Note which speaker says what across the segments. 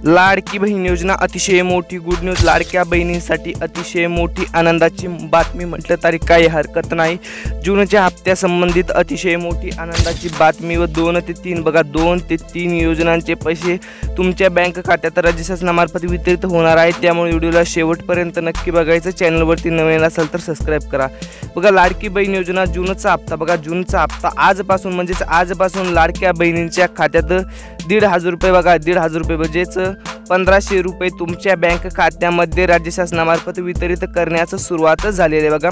Speaker 1: लाडकी बहीण योजना अतिशय मोठी गुड न्यूज। लाडक्या बहिणींसाठी अतिशय मोठी आनंदाची बातमी म्हटलं तरी काही हरकत नाही। जूनच्या हप्त्यासंबंधित अतिशय मोठी आनंदाची बातमी व 2 ते 3 बघा 2 ते 3 योजनांचे पैसे तुमच्या बँक खात्यात राज्य शासनामार्फत वितरित होणार आहेत। त्यामुळे व्हिडिओला शेवटपर्यंत नक्की बघायचं। चॅनलवरती नवीन असाल तर सबस्क्राइब करा। बघा लाडकी बहीण योजना जूनचा हप्ता बघा जूनचा हप्ता आजपासून म्हणजेच आजपासून लाडक्या बहिणींच्या खात्यात 1,500 रुपये बघा 1,500 रुपये म्हणजेच 1,500 रुपये तुमच्या बँक खात्यामध्ये राज्य शासनामार्फत वितरित करण्यास सुरुवात झालेली आहे बघा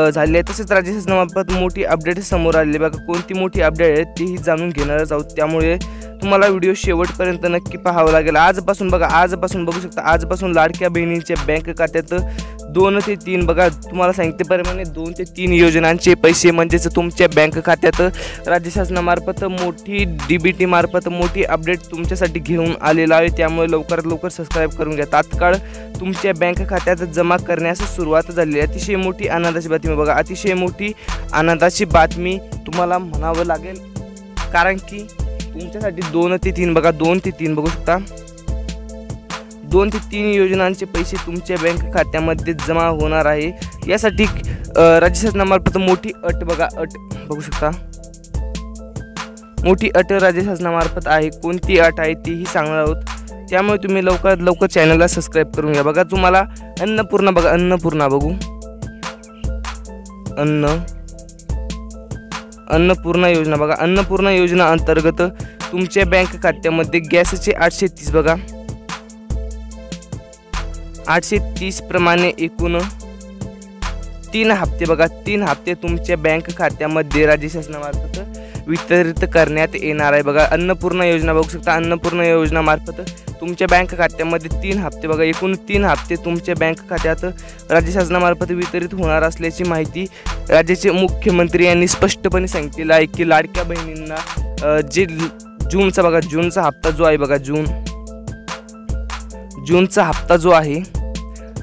Speaker 1: झाली आहे। तसेच राज्य शासनामार्फत मोठी अपडेट समोर आलेली बघा। कोणती मोठी अपडेट आहे तीही जाणून घेणारच आहोत। त्यामुळे तुम्हाला व्हिडिओ शेवटपर्यंत नक्की पाहावा लागेल। आजपासून बघा आजपासून बघू शकता आजपासून लाडक्या बहिणींच्या बँक खात्यात 2 ते 3 बघा तुम्हाला सांगितल्याप्रमाणे 2 ते 3 योजनांचे पैसे म्हणजेच तुमच्या बँक खात्यात राज्य शासनामार्फत मोठी DBT मार्फत मोठी अपडेट तुमच्यासाठी घेऊन आलेला आहे। त्यामुळे लवकरात लवकर सबस्क्राइब करून घ्या। तात्काळ तुमच्या बँक खात्यात जमा करण्यास सुरुवात झाली आहे। अतिशय मोठी आनंदाची बातमी बघा अतिशय मोठी आनंदाची बातमी तुम्हाला म्हणावं लागेल, कारण की तुमच्यासाठी 2 ते 3 बघा 2 ते 3 बघू शकता 2 ते 3 योजनांचे पैसे तुमच्या बँक खात्यामध्ये जमा होणार आहे। यासाठी राज्य शासनामार्फत मोठी अट बघा अट बघू शकता मोठी अट राज्य शासनामार्फत आहे। कोणती अट आहे तीही सांगणार आहोत। त्यामुळे तुम्ही लवकरात लवकर चॅनलला सबस्क्राइब करून घ्या। बघा तुम्हाला अन्नपूर्णा बघा अन्नपूर्णा बघू अन्नपूर्णा योजना बघा अन्नपूर्णा योजना अंतर्गत तुमच्या बँक खात्यामध्ये गॅसचे 830 बघा 830 प्रमाणे एकूण 3 हप्ते बघा 3 हप्ते तुमच्या बँक खात्यामध्ये राज्य शासनामार्फत वितरित करण्यात येणार आहे। बघा अन्नपूर्णा योजना बघू शकता अन्नपूर्णा योजना मार्फत तुमच्या बँक खात्यामध्ये 3 हप्ते बघा एकूण 3 हप्ते तुमच्या बँक खात्यात राज्य शासनामार्फत वितरित होणार असल्याची माहिती राज्याचे मुख्यमंत्री यांनी स्पष्टपणे सांगितलेलं आहे की लाडक्या बहिणींना जे जूनचा बघा जूनचा हप्ता जो आहे बघा जूनचा हप्ता जो आहे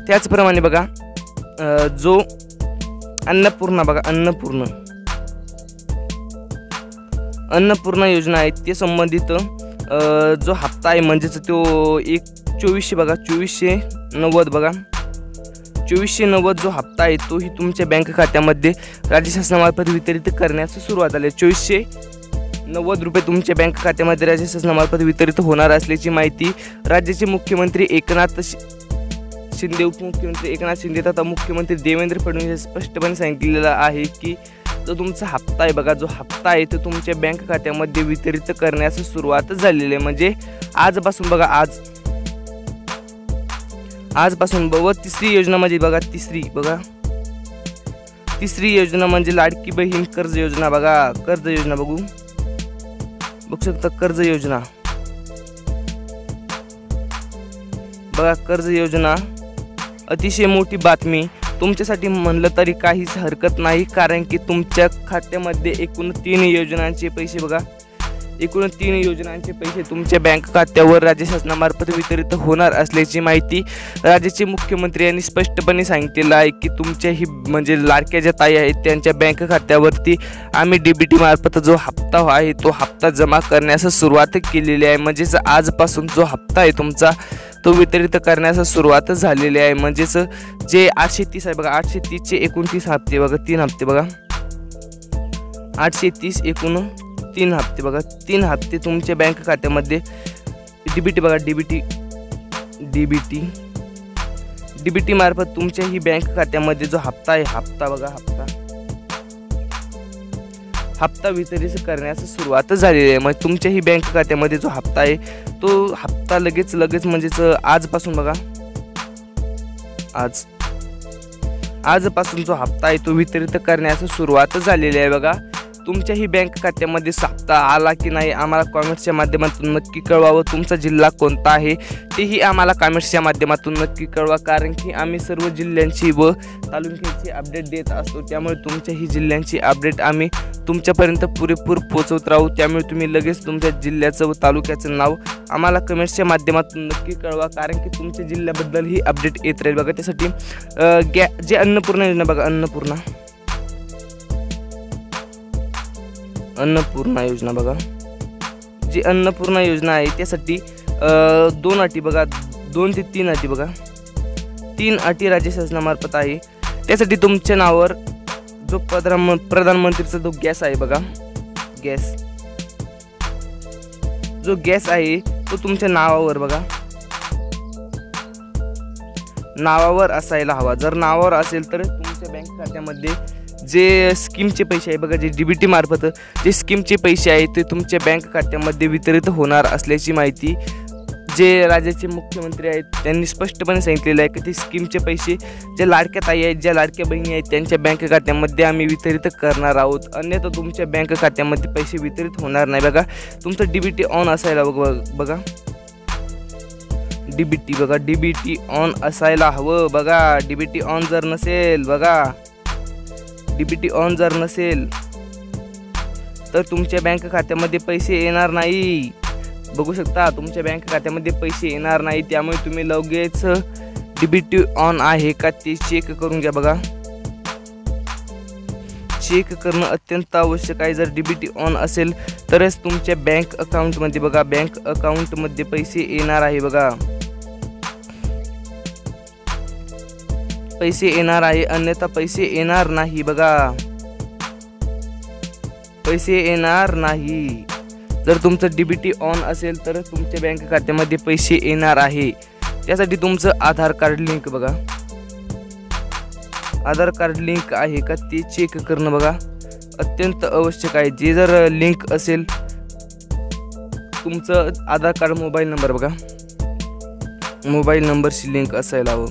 Speaker 1: त्याचप्रमाणे बघा जो अन्नपूर्णा बघा अन्नपूर्णा योजना आहे ते संबंधित जो हप्ता आहे म्हणजेच तो 2400 बघा 2490 बघा 2490 जो हप्ता आहे तोही तुमच्या बँक खात्यामध्ये राज्य शासनामार्फत वितरित करण्यास सुरुवात झाली। 2490 रुपये तुमच्या बँक खात्यामध्ये राज्य शासनामार्फत वितरित होणार असल्याची माहिती राज्याचे मुख्यमंत्री एकनाथ शिंदे उपमुख्यमंत्री एकनाथ शिंदे तथा मुख्यमंत्री देवेंद्र फडणवीस स्पष्टपणे सांगितलेलं आहे की जो तुमचा हप्ता आहे बघा जो हप्ता आहे तो तुमच्या बँक खात्यामध्ये वितरित करण्यास सुरुवात झालेली आहे। म्हणजे आजपासून बघा आजपासून व तिसरी योजना म्हणजे बघा तिसरी योजना म्हणजे लाडकी बहीण कर्ज योजना बघा कर्ज योजना बघू शकता कर्ज योजना बघा कर्ज योजना अतिशय मोठी बातमी तुमच्यासाठी म्हणलं तरी काहीच हरकत नाही, कारण की तुमच्या खात्यामध्ये एकूण 3 योजनांचे पैसे बघा एकूण 3 योजनांचे पैसे तुमच्या बँक खात्यावर राज्य शासनामार्फत वितरित होणार असल्याची माहिती राज्याचे मुख्यमंत्री यांनी स्पष्टपणे सांगितलेलं आहे की तुमच्या ही म्हणजे लाडक्या ज्या ताई आहेत त्यांच्या बँक खात्यावरती आम्ही DBT मार्फत जो हप्ता आहे तो हप्ता जमा करण्यास सुरुवात केलेली आहे। म्हणजेच आजपासून जो हप्ता आहे तुमचा तो वितरित करण्यास सुरुवात झालेली आहे। म्हणजेच जे 830 आहे बघा 830 चे 29 हप्ते बघा 3 हप्ते बघा 830 एकूण 3 हप्ते बघा 3 हप्ते तुमच्या बँक खात्यामध्ये DBT बघा DBT मार्फत तुमच्या ही बँक खात्यामध्ये जो हप्ता आहे हप्ता बघा हप्ता वितरित करण्यास सुरुवात झालेली आहे। मग तुमच्या ही बँक खात्यामध्ये जो हप्ता आहे तो हप्ता लगेच म्हणजेच आजपासून बघा आजपासून जो हप्ता आहे तो वितरित करण्यास सुरुवात झालेली आहे। बघा तुमच्या ही बँक खात्यामध्ये हप्ता आला की नाही आम्हाला कमेंट्सच्या माध्यमातून नक्की कळवा। तुमचा जिल्हा कोणता आहे तेही आम्हाला कमेंट्सच्या माध्यमातून नक्की कळवा, कारण की आम्ही सर्व जिल्ह्यांची व तालुक्यांची अपडेट देत असतो। त्यामुळे तुमच्या ही जिल्ह्यांची अपडेट आम्ही तुमच्यापर्यंत पुरेपूर पोहोचवत राहू। त्यामुळे तुम्ही लगेच तुमच्या जिल्ह्याचं व तालुक्याचं नाव आम्हाला कमेंट्सच्या माध्यमातून नक्की कळवा, कारण की तुमच्या जिल्ह्याबद्दल ही अपडेट येत राहील। बघा त्यासाठी जे अन्नपूर्णा योजना बघा अन्नपूर्णा योजना बघा जी अन्नपूर्णा योजना आहे त्यासाठी 2 अटी बघा, 2 ते 3 अटी बघा, 3 अटी राज्य शासनामार्फत आहे। त्यासाठी तुमच्या नावावर जो प्रधानमंत्रीचा जो गॅस आहे बघा, जो गॅस आहे तो तुमच्या नावावर बघा, नावावर असायला हवा। जर नावावर असेल तर तुमच्या बँक खात्यामध्ये जे स्कीमचे पैसे आहे बघा, जे DBT मार्फत जे स्कीमचे पैसे आहेत ते तुमच्या बँक खात्यामध्ये वितरित होणार असल्याची माहिती जे राज्याचे मुख्यमंत्री आहेत त्यांनी स्पष्टपणे सांगितलेलं आहे की ते स्कीमचे पैसे ज्या लाडक्या ताई आहेत, ज्या लाडक्या बहिणी आहेत त्यांच्या बँक खात्यामध्ये आम्ही वितरित करणार आहोत, अन्यथा तुमच्या बँक खात्यामध्ये पैसे वितरित होणार नाही। बघा तुमचं DBT ऑन असायला बघा, DBT बघा, DBT ऑन असायला हवं बघा। DBT ऑन जर नसेल बघा, DBT ऑन जर नसेल तर तुमच्या बँक खात्यामध्ये पैसे येणार नाही। बघू शकता तुमच्या बँक खात्यामध्ये पैसे येणार नाही, त्यामुळे तुम्ही लगेच DBT ऑन आहे का ते चेक करून घ्या बघा। चेक करणं अत्यंत आवश्यक आहे। जर DBT ऑन असेल तरच तुमच्या बँक अकाउंटमध्ये बघा, बँक अकाउंटमध्ये पैसे येणार आहे बघा, पैसे येणार आहे, अन्यथा पैसे येणार नाही बघा, पैसे येणार नाही। जर तुमचं DBT ऑन असेल तर तुमच्या बँक खात्यामध्ये पैसे येणार आहे। त्यासाठी तुमचं आधार कार्ड लिंक बघा, आधार कार्ड लिंक आहे का ते चेक करणं बघा अत्यंत आवश्यक आहे। जे जर लिंक असेल तुमचं आधार कार्ड, मोबाईल नंबर बघा, मोबाईल नंबरशी लिंक असायला हवं,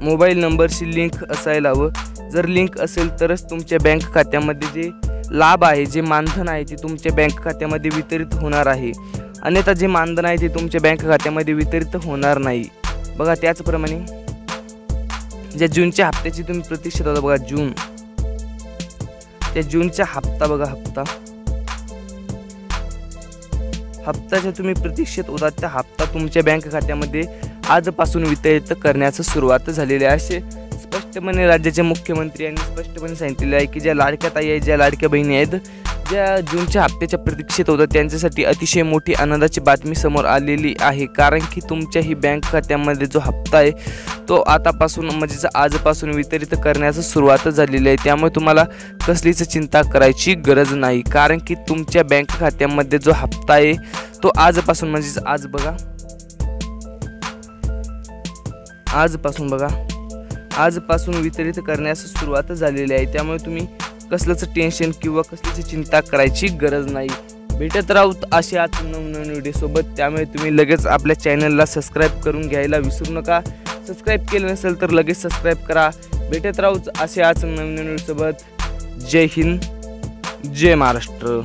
Speaker 1: मोबाईल नंबरशी लिंक असायला हवं। जर लिंक असेल तरच तुमच्या बँक खात्यामध्ये जे लाभ आहे, जे मानधन आहे ते तुमच्या बँक खात्यामध्ये वितरित होणार आहे, अन्यथा जे मानधन आहे ते तुमच्या बँक खात्यामध्ये वितरित होणार नाही बघा। त्याचप्रमाणे ज्या जूनच्या हप्त्याची तुम्ही प्रतीक्षेत होता बघा, त्या जूनचा हप्ता बघा, हप्त्याच्या तुम्ही प्रतीक्षेत होता, त्या हप्ता तुमच्या बँक खात्यामध्ये आजपासून वितरित करण्यास सुरुवात झालेली आहे असे स्पष्टपणे राज्याचे मुख्यमंत्री यांनी स्पष्टपणे सांगितलेले आहे की ज्या लाडक्या ताई आहेत, ज्या लाडक्या बहिणी आहेत, ज्या जूनच्या हप्त्याच्या प्रतीक्षेत होत्या त्यांच्यासाठी अतिशय मोठी आनंदाची बातमी समोर आलेली आहे। कारण की तुमच्याही बँक खात्यामध्ये जो हप्ता आहे तो आतापासून म्हणजे आजपासून वितरित करण्यास सुरुवात झालेली आहे, त्यामुळे तुम्हाला कसलीच चिंता करायची गरज नाही। कारण की तुमच्या बँक खात्यामध्ये जो हप्ता आहे तो आजपासून म्हणजे आजपासून वितरित करण्यास सुरुवात झालेली आहे, त्यामुळे तुम्ही कसलंच टेन्शन किंवा कसलीच चिंता करायची गरज नाही। भेटत राहूत अशाच नवनवीन व्हिडिओसोबत, त्यामुळे तुम्ही लगेच आपल्या चॅनलला सबस्क्राईब करून घ्यायला विसरू नका। सबस्क्राईब केलं नसेल तर लगेच सबस्क्राईब करा। भेटत राहूत अशाच नवनवीन व्हिडिओसोबत। जय हिंद, जय महाराष्ट्र।